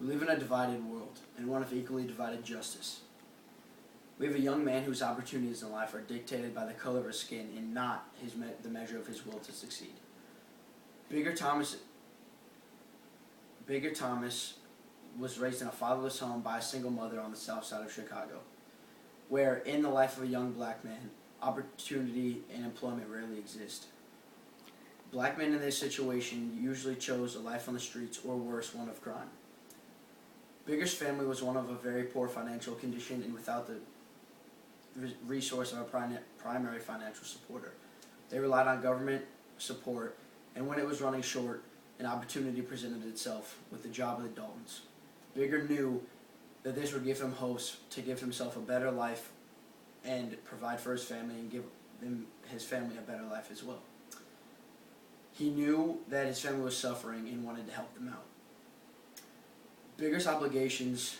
We live in a divided world, and one of equally divided justice. We have a young man whose opportunities in life are dictated by the color of his skin and not the measure of his will to succeed. Bigger Thomas was raised in a fatherless home by a single mother on the south side of Chicago, where in the life of a young black man, opportunity and employment rarely exist. Black men in this situation usually chose a life on the streets or worse, one of crime. Bigger's family was one of a very poor financial condition and without the resource of a primary financial supporter. They relied on government support, and when it was running short, an opportunity presented itself with the job of the Daltons. Bigger knew that this would give him hopes to give himself a better life and provide for his family and give his family a better life as well. He knew that his family was suffering and wanted to help them out. Bigger's obligations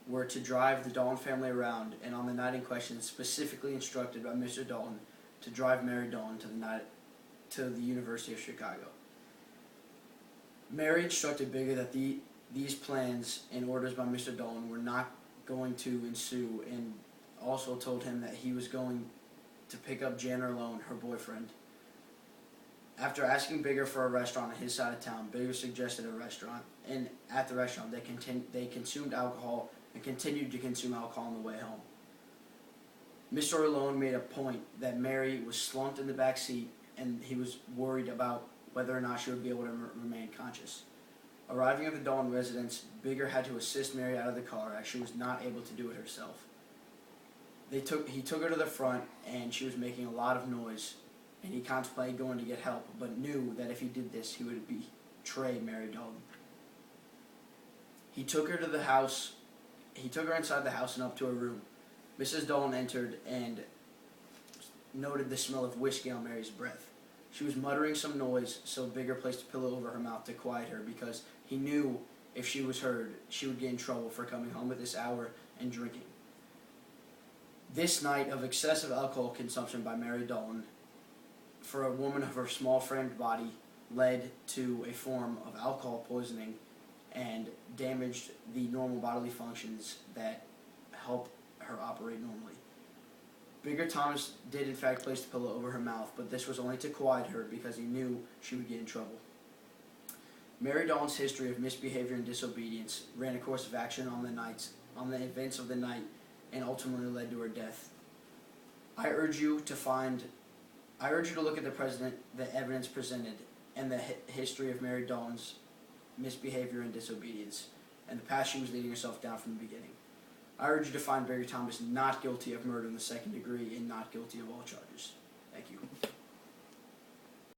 were to drive the Dalton family around, and on the night in question, specifically instructed by Mr. Dalton to drive Mary Dalton to the University of Chicago. Mary instructed Bigger that these plans and orders by Mr. Dalton were not going to ensue, and also told him that he was going to pick up Jana Alone, her boyfriend. After asking Bigger for a restaurant on his side of town, Bigger suggested a restaurant, and at the restaurant they consumed alcohol and continued to consume alcohol on the way home. Mr. Alone made a point that Mary was slumped in the back seat, and he was worried about whether or not she would be able to remain conscious. Arriving at the Dalton residence, Bigger had to assist Mary out of the car as she was not able to do it herself. He took her to the front, and she was making a lot of noise, and he contemplated going to get help, but knew that if he did this, he would betray Mary Dalton. He took her to the house. He took her inside the house and up to her room. Mrs. Dalton entered and noted the smell of whiskey on Mary's breath. She was muttering some noise, so Bigger placed a pillow over her mouth to quiet her because he knew if she was heard, she would get in trouble for coming home at this hour and drinking. This night of excessive alcohol consumption by Mary Dalton, for a woman of her small-framed body, led to a form of alcohol poisoning and damaged the normal bodily functions that help her operate normally. Bigger Thomas did in fact place the pillow over her mouth, but this was only to quiet her because he knew she would get in trouble. Mary Dalton's history of misbehavior and disobedience ran a course of action on the events of the night and ultimately led to her death. I urge you to look at the evidence presented and the history of Mary Dalton's misbehavior and disobedience and the path she was leading herself down from the beginning. I urge you to find Bigger Thomas not guilty of murder in the second degree and not guilty of all charges. Thank you.